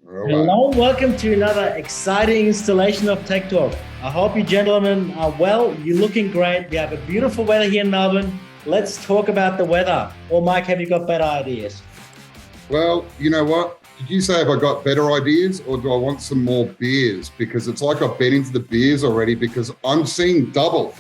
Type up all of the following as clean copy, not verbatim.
All right. Hello, welcome to another exciting installation of TechTalk. I hope you gentlemen are well. You're looking great. We have a beautiful weather here in Melbourne. Let's talk about the weather. Or Mike, have you got better ideas? Well, you know what? Did you say have I got better ideas or do I want some more beers? Because it's like I've been into the beers already because I'm seeing double.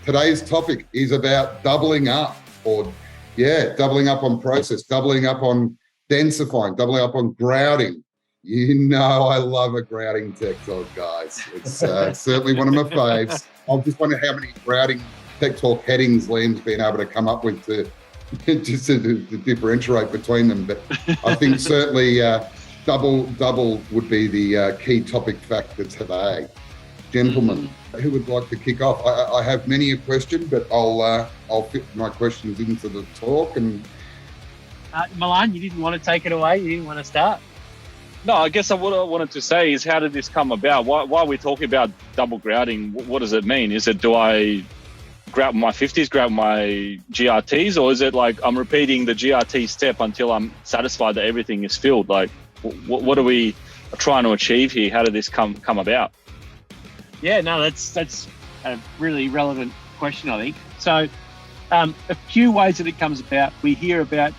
Today's topic is about doubling up doubling up on process, doubling up on densifying, doubling up on grouting. You know I love a grouting tech talk, guys. It's certainly one of my faves. I'm just wondering how many grouting tech talk headings Liam's been able to come up with to differentiate between them. But I think certainly double would be the key topic factor today. Gentlemen, who would like to kick off? I have many a question, but I'll fit my questions into the talk. And Milan, you didn't want to take it away. You didn't want to start. No, I guess what I wanted to say is how did this come about? Why are we talking about double grouting? What does it mean? Is it do I grout my 50s, grout my GRTs, or is it like I'm repeating the GRT step until I'm satisfied that everything is filled? Like, what are we trying to achieve here? How did this come about? Yeah, no, that's a really relevant question, I think. So a few ways that it comes about. We hear about,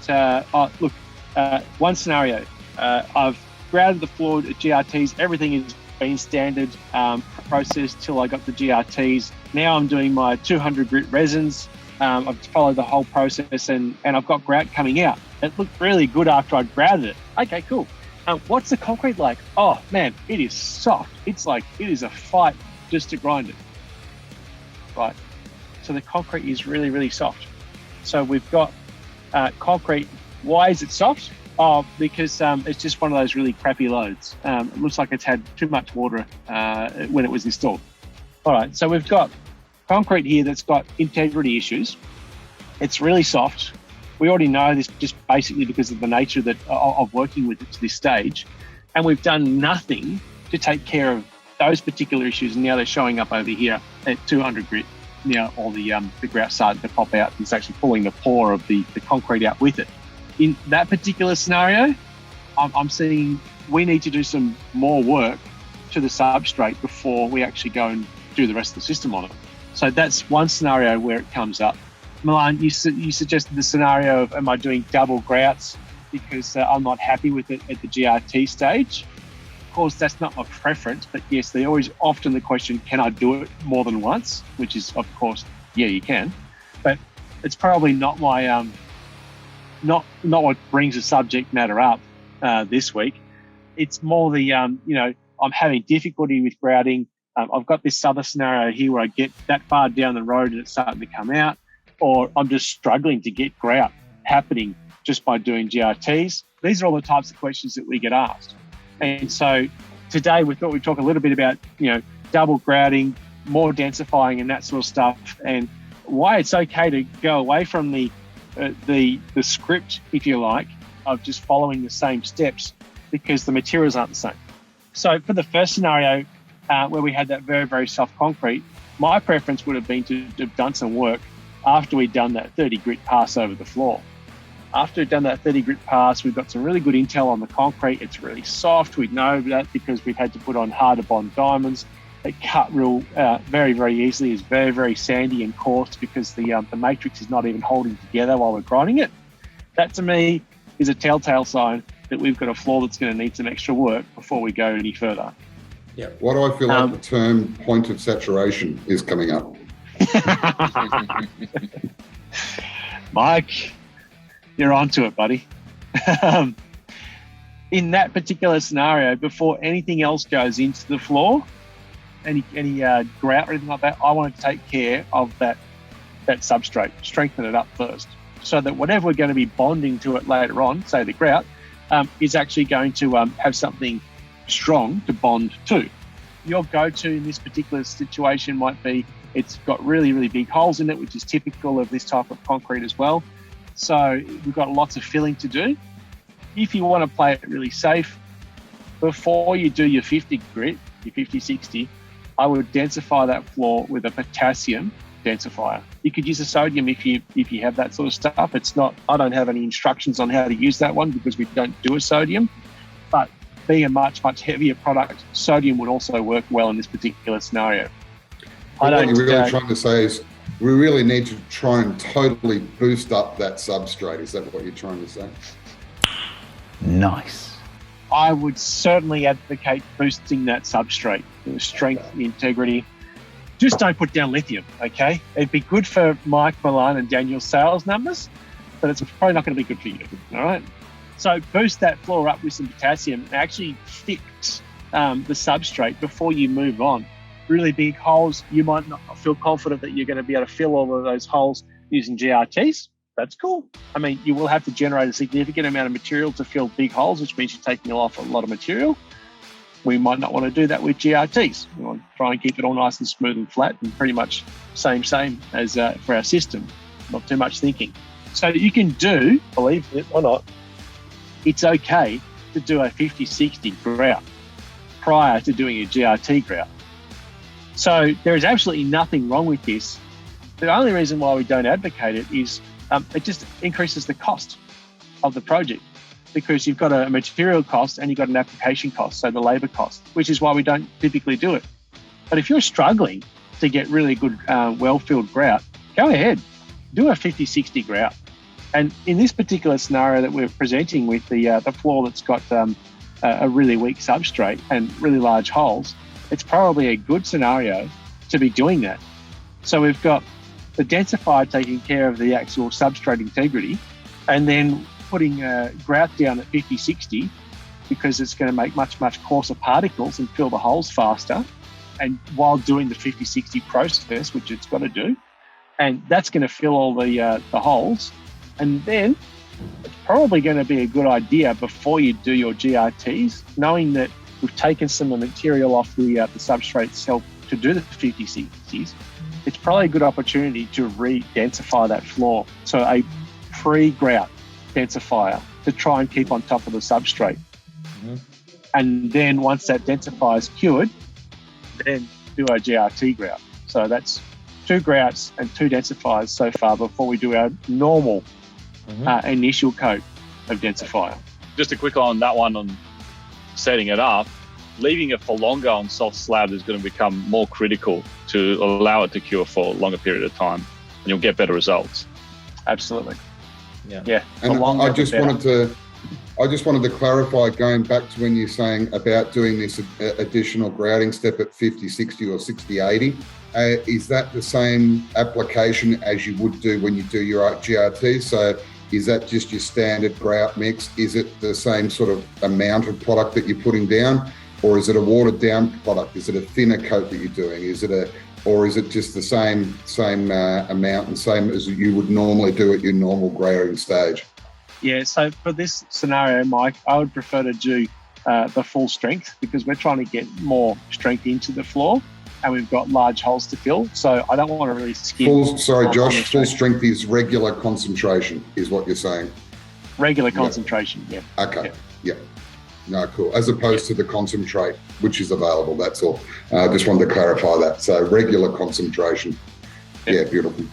one scenario. I've grouted the floor at GRTs. Everything has been standard process till I got the GRTs. Now I'm doing my 200 grit resins. I've followed the whole process and I've got grout coming out. It looked really good after I'd grouted it. Okay, cool. What's the concrete like? Oh man, it is soft. It's like, it is a fight just to grind it. Right. So the concrete is really, really soft. So we've got concrete. Why is it soft? Oh, because it's just one of those really crappy loads. It looks like it's had too much water when it was installed. All right, so we've got concrete here that's got integrity issues. It's really soft. We already know this just basically because of the nature of working with it to this stage. And we've done nothing to take care of those particular issues. And now they're showing up over here at 200 grit. Now all the grout starting to pop out. It's actually pulling the pore of the concrete out with it. In that particular scenario, I'm seeing we need to do some more work to the substrate before we actually go and do the rest of the system on it. So that's one scenario where it comes up. Milan, you suggested the scenario of am I doing double grouts because I'm not happy with it at the GRT stage. Of course, that's not my preference, but yes, they always often the question, can I do it more than once? Which is, of course, yeah, you can. But it's probably not my not what brings the subject matter up this week. It's more the I'm having difficulty with grouting. I've got this other scenario here where I get that far down the road and it's starting to come out, or I'm just struggling to get grout happening just by doing GRTs. These are all the types of questions that we get asked. And so today we thought we'd talk a little bit about, double grouting, more densifying and that sort of stuff, and why it's okay to go away from the script, if you like, of just following the same steps because the materials aren't the same. So for the first scenario, where we had that very, very soft concrete, my preference would have been to have done some work after we'd done that 30 grit pass over the floor. After we'd done that 30 grit pass, we've got some really good intel on the concrete. It's really soft. We know that because we've had to put on harder bond diamonds. It cut very, very easily. It's very, very sandy and coarse because the matrix is not even holding together while we're grinding it. That to me is a telltale sign that we've got a floor that's going to need some extra work before we go any further. yeah, what do I feel like the term point of saturation is coming up? Mike, you're onto it, buddy. In that particular scenario, before anything else goes into the floor, any grout or anything like that, I want to take care of that substrate, strengthen it up first, so that whatever we're going to be bonding to it later on, say the grout, is actually going to have something strong to bond to. Your go-to in this particular situation might be it's got really, really big holes in it, which is typical of this type of concrete as well. So we've got lots of filling to do. If you want to play it really safe, before you do your 50 grit, your 50-60, I would densify that floor with a potassium densifier. You could use a sodium if you have that sort of stuff. I don't have any instructions on how to use that one because we don't do a sodium. But being a much, much heavier product, sodium would also work well in this particular scenario. What you're really trying to say is we really need to try and totally boost up that substrate. Is that what you're trying to say? Nice. I would certainly advocate boosting that substrate, the strength, the integrity. Just don't put down lithium, okay? It'd be good for Mike, Milan, and Daniel's sales numbers, but it's probably not going to be good for you, all right? So boost that floor up with some potassium and actually fix the substrate before you move on. Really big holes, you might not feel confident that you're going to be able to fill all of those holes using GRTs. That's cool. I mean, you will have to generate a significant amount of material to fill big holes, which means you're taking off a lot of material. We might not want to do that with GRTs. We want to try and keep it all nice and smooth and flat and pretty much same as for our system. Not too much thinking. So you can do, believe it or not, it's okay to do a 50-60 grout prior to doing a GRT grout. So there is absolutely nothing wrong with this. The only reason why we don't advocate it is it just increases the cost of the project, because you've got a material cost and you've got an application cost, so the labor cost, which is why we don't typically do it. But if you're struggling to get really good well-filled grout, go ahead, do a 50-60 grout. And in this particular scenario that we're presenting with the floor that's got a really weak substrate and really large holes, it's probably a good scenario to be doing that. So we've got the densifier taking care of the actual substrate integrity, and then putting grout down at 50-60 because it's going to make much, much coarser particles and fill the holes faster, and while doing the 50-60 process, which it's got to do, and that's going to fill all the holes. And then it's probably going to be a good idea before you do your GRTs, knowing that we've taken some of the material off the substrate itself to do the 50-60s, it's probably a good opportunity to re-densify that floor. So a pre-grout densifier to try and keep on top of the substrate. Mm-hmm. And then once that densifier is cured, then do a GRT grout. So that's 2 grouts and 2 densifiers so far before we do our normal initial coat of densifier. Just a quick on that one on setting it up. Leaving it for longer on soft slab is going to become more critical to allow it to cure for a longer period of time, and you'll get better results. Absolutely. Yeah. And I just wanted to clarify, going back to when you're saying about doing this additional grouting step at 50-60 or 60-80, is that the same application as you would do when you do your GRT? So is that just your standard grout mix? Is it the same sort of amount of product that you're putting down? Or is it a watered down product? Is it a thinner coat that you're doing? Or is it just the same amount and same as you would normally do at your normal grouting stage? Yeah, so for this scenario, Mike, I would prefer to do the full strength, because we're trying to get more strength into the floor and we've got large holes to fill. So I don't want to really skip. Josh, full strength is regular concentration is what you're saying? Regular concentration, yeah. Okay, yeah. No, cool. As opposed to the concentrate, which is available, that's all. I just wanted to clarify that. So regular concentration. Yeah, beautiful.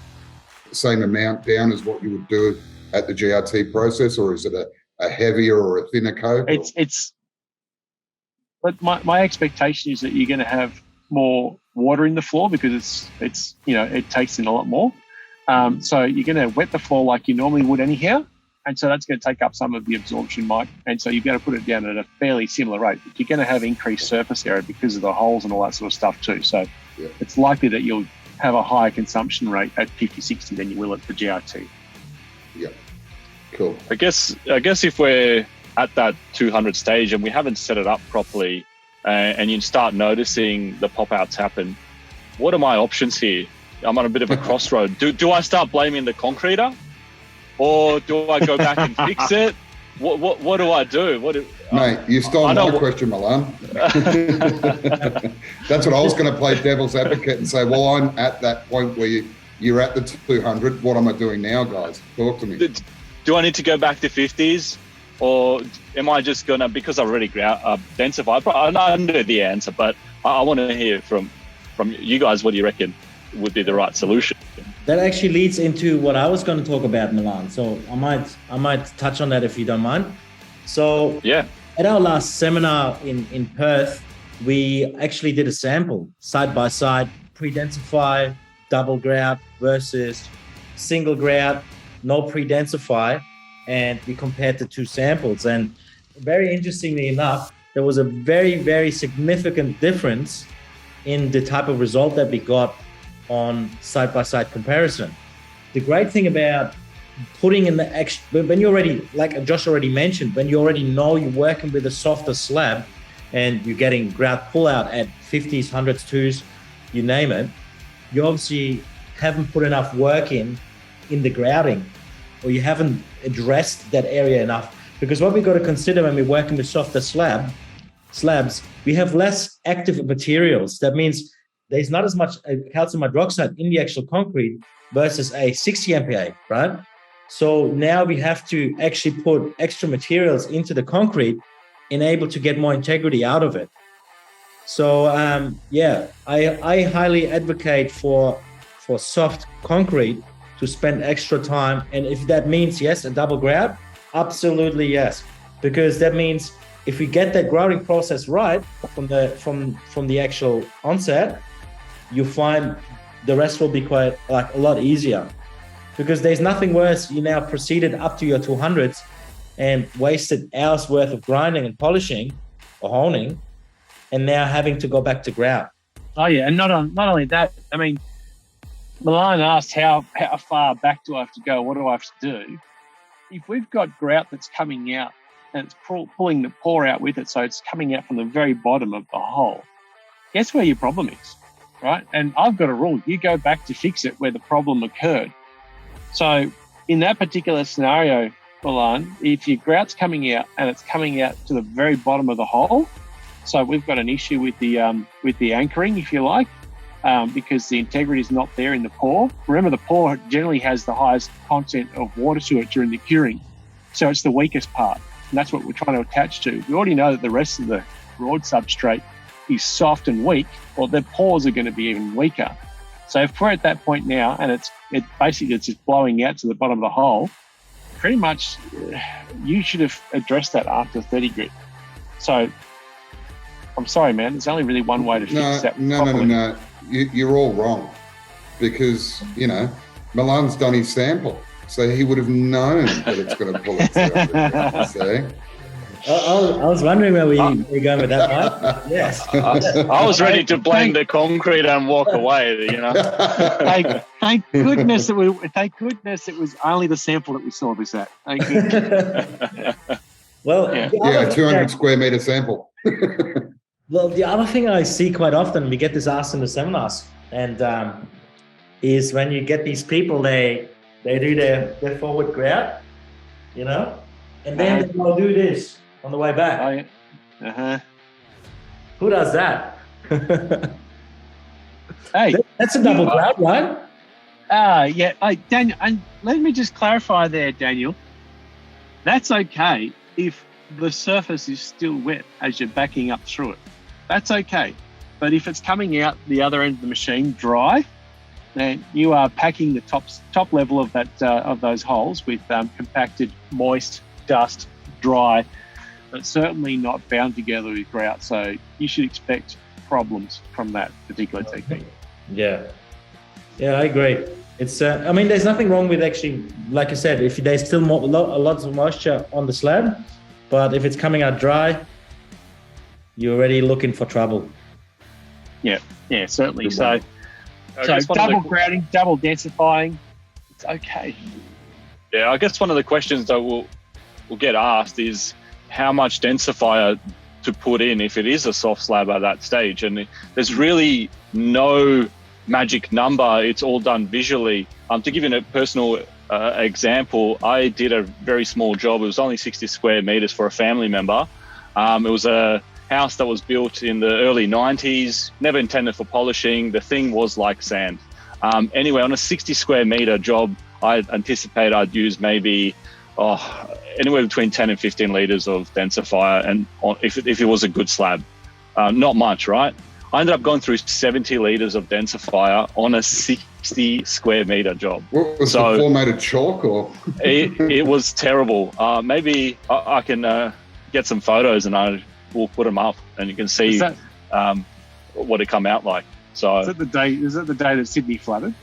Same amount down as what you would do at the GRT process, or is it a heavier or a thinner coat? But my expectation is that you're going to have more water in the floor, because it's it takes in a lot more. So you're going to wet the floor like you normally would anyhow. And so that's going to take up some of the absorption, Mike. And so you've got to put it down at a fairly similar rate. But you're going to have increased surface area because of the holes and all that sort of stuff too. So it's likely that you'll have a higher consumption rate at 50-60 than you will at the GRT. Yeah, cool. I guess if we're at that 200 stage and we haven't set it up properly, and you start noticing the pop-outs happen, what are my options here? I'm on a bit of a crossroad. Do I start blaming the concreter? Or do I go back and fix it? What do I do? Mate, you stole my question, Milan. That's what I was going to play devil's advocate and say, well, I'm at that point where you're at the 200. What am I doing now, guys? Talk to me. Do I need to go back to 50s? Or am I just going to, because I've already densified? I know the answer, but I want to hear from you guys. What do you reckon would be the right solution? That actually leads into what I was going to talk about, Milan. So I might touch on that if you don't mind. So yeah, At our last seminar in Perth, we actually did a sample side by side, pre-densify, double grout versus single grout, no pre-densify, and we compared the two samples. And very interestingly enough, there was a very, very significant difference in the type of result that we got on side-by-side comparison. The great thing about putting in the extra, when you already, like Josh already mentioned, when you already know you're working with a softer slab and you're getting grout pull-out at 50s, 100s, 2s, you name it, you obviously haven't put enough work in the grouting, or you haven't addressed that area enough. Because what we've got to consider when we're working with softer slabs, we have less active materials. That means there's not as much calcium hydroxide in the actual concrete versus a 60 MPa, right? So now we have to actually put extra materials into the concrete and able to get more integrity out of it. So I highly advocate for soft concrete to spend extra time. And if that means, yes, a double grout, absolutely yes. Because that means if we get that grouting process right from the actual onset, you find the rest will be quite like a lot easier. Because there's nothing worse, you now proceeded up to your 200s and wasted hours worth of grinding and polishing or honing, and now having to go back to grout. Oh yeah, and not only that, I mean, Milan asked how far back do I have to go? What do I have to do? If we've got grout that's coming out and it's pulling the pore out with it, so it's coming out from the very bottom of the hole, guess where your problem is, right? And I've got a rule: you go back to fix it where the problem occurred. So in that particular scenario, Milan, if your grout's coming out and it's coming out to the very bottom of the hole, so we've got an issue with the anchoring, if you like, because the integrity is not there in the pore. Remember, the pore generally has the highest content of water to it during the curing, so it's the weakest part, and that's what we're trying to attach to. We already know that the rest of the broad substrate is soft and weak, well, the pores are going to be even weaker. So if we're at that point now, and it's just blowing out to the bottom of the hole, pretty much you should have addressed that after 30 grit. So I'm sorry, man. There's only really one way to fix that. No. You're all wrong, because Milan's done his sample, so he would have known that it's going to pull it down. See? I was wondering where we're going with that, Mike. Yes. I was ready to blame the concrete and walk away. Thank goodness it was only the sample that we saw this at. Thank goodness. Well, 200 square meter sample. Well, the other thing I see quite often, we get this asked in the seminars, and is when you get these people, they do their forward grout, and then they'll do this on the way back. Oh, yeah. Who does that? Hey, that's a double grout, right? Yeah. Daniel, and let me just clarify there, Daniel. That's okay if the surface is still wet as you're backing up through it. That's okay. But if it's coming out the other end of the machine dry, then you are packing the top level of that of those holes with compacted, moist, dust, dry, but certainly not bound together with grout. So you should expect problems from that particular technique. Yeah, I agree. It's there's nothing wrong with actually, like I said, if there's still lots of moisture on the slab, but if it's coming out dry, you're already looking for trouble. Yeah, certainly. So double grouting, double densifying, it's okay. Yeah, I guess one of the questions that we'll get asked is how much densifier to put in if it is a soft slab at that stage. And there's really no magic number. It's all done visually. To give you a personal example, I did a very small job. It was only 60 square meters for a family member. It was a house that was built in the early 90s, never intended for polishing. The thing was like sand. Anyway, on a 60 square meter job, I anticipate I'd use maybe anywhere between 10 and 15 liters of densifier, and if it was a good slab. Not much, right? I ended up going through 70 liters of densifier on a 60 square meter job. What was the floor made of chalk or? it was terrible. Maybe I can get some photos and we'll put them up, and you can see what it come out like. So is it the day that Sydney flooded?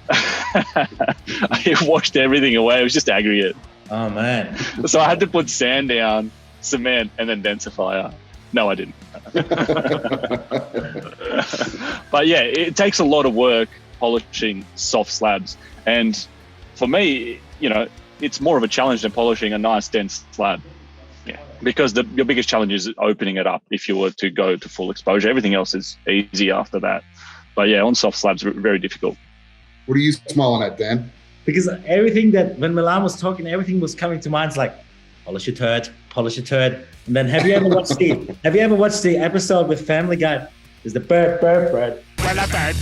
I washed everything away. It was just aggregate. Oh man! So I had to put sand down, cement, and then densifier. No, I didn't. But yeah, it takes a lot of work polishing soft slabs, and for me, it's more of a challenge than polishing a nice dense slab. Yeah, because your biggest challenge is opening it up. If you were to go to full exposure, everything else is easy after that. But yeah, on soft slabs, very difficult. What are you smiling at, Dan? Because everything that when Milan was talking, everything was coming to mind. It's like polish your turd. And then have you ever watched the episode with Family Guy? There's the bird. Well, a bird. Well, a bird.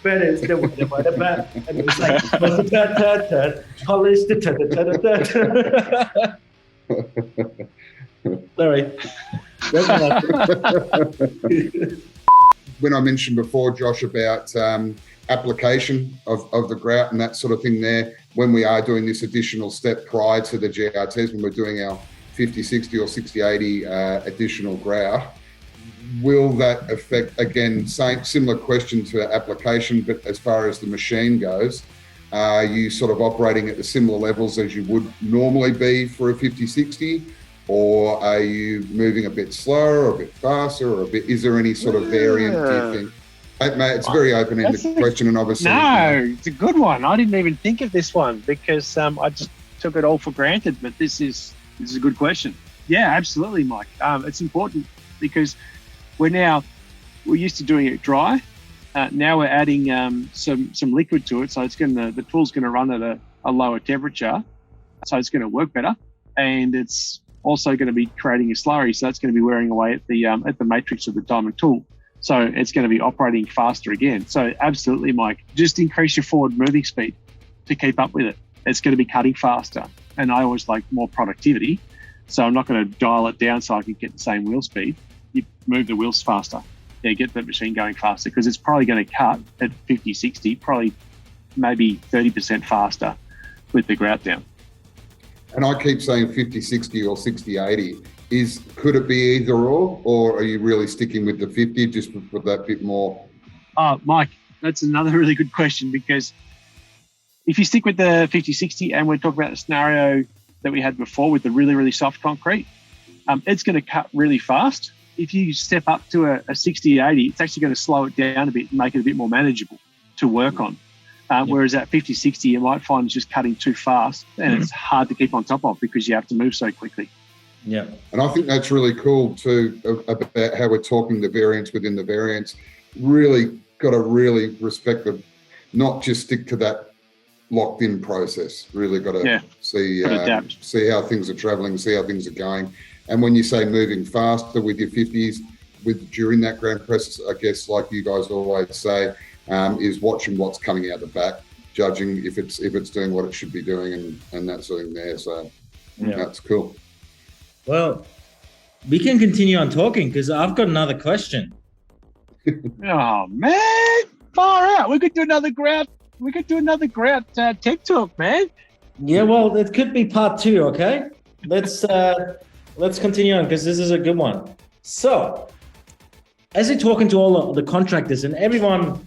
Bird is the bird. And it's like polish the turd. Polish the turd. Sorry. When I mentioned before, Josh, about application of the grout and that sort of thing there, when we are doing this additional step prior to the GRTs, when we're doing our 50-60 or 60-80 additional grout, will that affect, again, similar question to application, but as far as the machine goes, are you sort of operating at the similar levels as you would normally be for a 50-60? Or are you moving a bit slower or a bit faster or is there any sort of variant, do you think? Mate, it's a very open-ended question, and obviously... No, it's a good one. I didn't even think of this one because I just took it all for granted, but this is a good question. Yeah, absolutely, Mike. It's important because we're used to doing it dry. Now we're adding some liquid to it, so the tool's going to run at a lower temperature, so it's going to work better, and it's also going to be creating a slurry, so that's going to be wearing away at the matrix of the diamond tool. So it's going to be operating faster again. So absolutely, Mike, just increase your forward moving speed to keep up with it. It's going to be cutting faster. And I always like more productivity. So I'm not going to dial it down so I can get the same wheel speed. You move the wheels faster. Yeah, get the machine going faster because it's probably going to cut at 50, 60, probably maybe 30% faster with the grout down. And I keep saying 50-60 or 60-80. Could it be either or are you really sticking with the 50 just for that bit more? Oh, Mike, that's another really good question because if you stick with the 50-60 and we're talking about the scenario that we had before with the really, really soft concrete, it's going to cut really fast. If you step up to a 60-80, it's actually going to slow it down a bit and make it a bit more manageable to work on. Whereas at 50-60, you might find it's just cutting too fast and it's hard to keep on top of because you have to move so quickly. Yeah. And I think that's really cool too, about how we're talking the variance within the variance. Really got to really respect not just stick to that locked in process. Really got to see how things are traveling, see how things are going. And when you say moving faster with your 50s, during that ground process, I guess like you guys always say, is watching what's coming out the back, judging if it's doing what it should be doing and that sort of thing there. So that's cool. Well, we can continue on talking because I've got another question. Oh man, far out! We could do another grout. Tech Talk, man. Yeah, well, it could be part 2. Okay, let's continue on because this is a good one. So, as you're talking to all the contractors and everyone,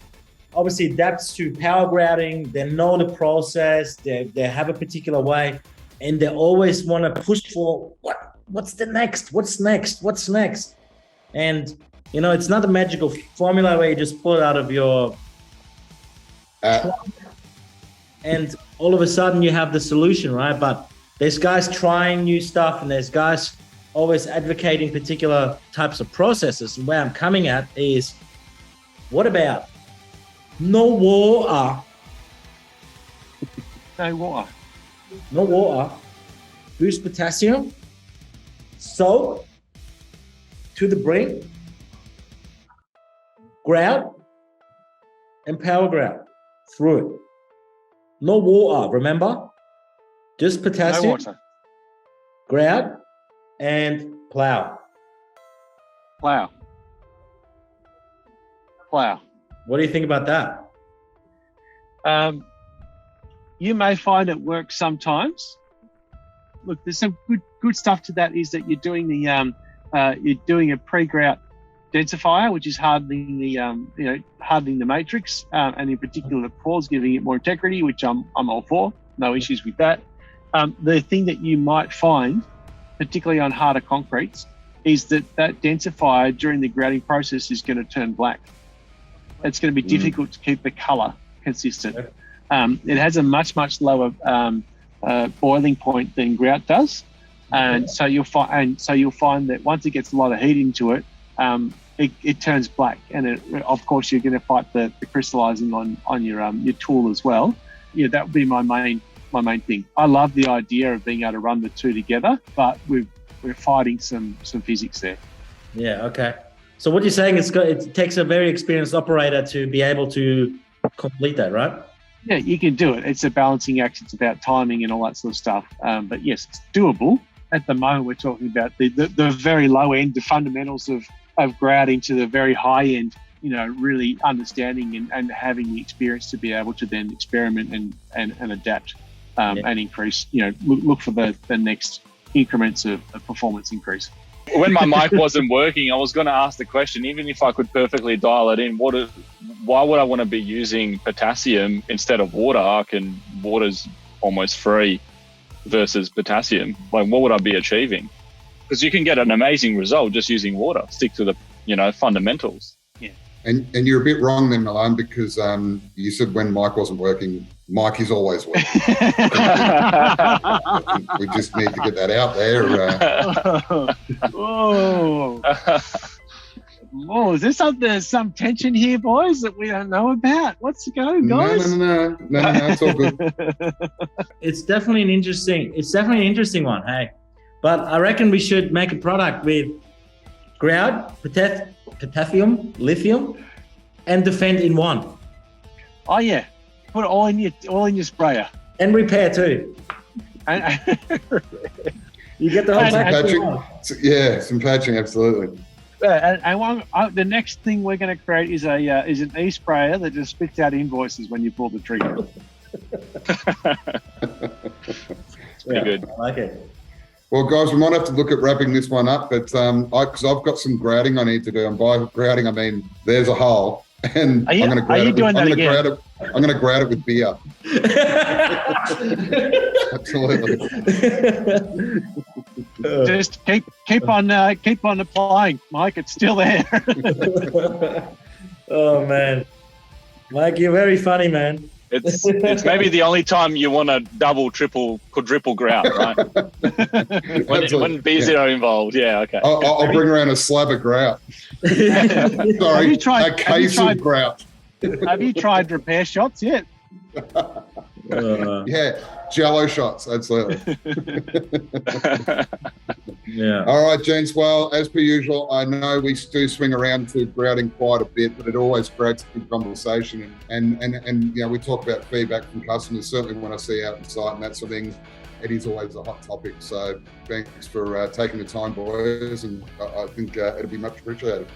obviously adapts to power grouting. They know the process. They have a particular way, and they always want to push for what's the next? What's next? And it's not a magical formula where you just pull it out of your and all of a sudden you have the solution, right? But there's guys trying new stuff and there's guys always advocating particular types of processes. And where I'm coming at is, what about no water? No water. Boost potassium. Soak to the brink. Grout and power grout through it. No water, remember? Just potassium. No water. Grout and plow. Plow. What do you think about that? You may find it works sometimes, look, there's some good stuff to that. Is that you're doing a pre-grout densifier, which is hardening the matrix, and in particular the pores, giving it more integrity, which I'm all for. No issues with that. The thing that you might find, particularly on harder concretes, is that densifier during the grouting process is going to turn black. It's going to be difficult to keep the color consistent. It has a much lower boiling point than grout does, and so you'll find that once it gets a lot of heat into it, it turns black, and of course you're going to fight the crystallizing on your tool as well. Yeah, that would be my main thing. I love the idea of being able to run the two together, but we're fighting some physics there. Yeah. Okay. So what you're saying is it takes a very experienced operator to be able to complete that, right? Yeah, you can do it. It's a balancing act. It's about timing and all that sort of stuff. But yes, it's doable. At the moment, we're talking about the very low end, the fundamentals of grouting, to the very high end, really understanding and having the experience to be able to then experiment and adapt and increase, look for the next increments of performance increase. When my mic wasn't working, I was going to ask the question, even if I could perfectly dial it in, why would I want to be using potassium instead of water? Water's almost free versus potassium. Like, what would I be achieving? Because you can get an amazing result just using water. Stick to the, fundamentals. Yeah. And you're a bit wrong then, Milan, because you said when Mike wasn't working, Mike is always working. We just need to get that out there. Is there some tension here, boys, that we don't know about? What's going on, guys? No, it's all good. It's definitely an interesting one, hey. But I reckon we should make a product with grout, potassium, lithium, and defend in one. Oh yeah, put it all in your sprayer. And repair too. You get the whole patching. Yeah, some patching, absolutely. The next thing we're going to create is an e-sprayer that just spits out invoices when you pull the trigger. Pretty good. I like it. Well, guys, we might have to look at wrapping this one up, but because I've got some grouting I need to do, and by grouting I mean there's a hole, and I'm going to grout it. I'm going to grout it with beer. Absolutely. Just keep on applying, Mike. It's still there. Oh man, Mike, you're very funny, man. It's maybe the only time you want to double, triple, quadruple grout, right? when beers are involved. Yeah, okay. I'll bring around a slab of grout. Sorry, a case of grout. Have you tried repair shots yet? Yeah, Jello shots, absolutely. Yeah. All right, gents. Well, as per usual, I know we do swing around to grouting quite a bit, but it always creates a good conversation. And we talk about feedback from customers. Certainly, when I see out on site and that sort of thing, it is always a hot topic. So, thanks for taking the time, boys, and I think it'll be much appreciated.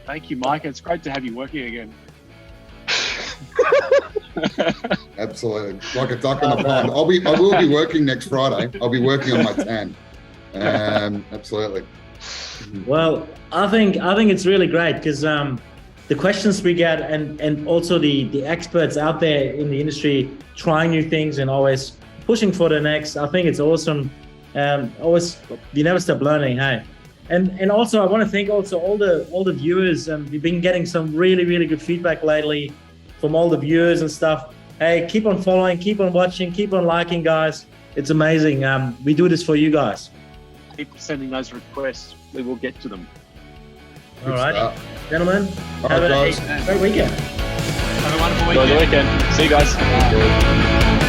Thank you, Mike. It's great to have you working again. Absolutely, like a duck on the pond. I will be working next Friday. I'll be working on my tan. Absolutely. Well, I think it's really great because the questions we get and also the experts out there in the industry trying new things and always pushing for the next. I think it's awesome. Always, you never stop learning, hey. And also, I want to thank also all the viewers. We've been getting some really, really good feedback lately from all the viewers and stuff. Hey, keep on following, keep on watching, keep on liking, guys. It's amazing. We do this for you guys. Keep sending those requests. We will get to them. All right, gentlemen. Have a great weekend. Have a wonderful weekend. Enjoy the weekend. See you guys.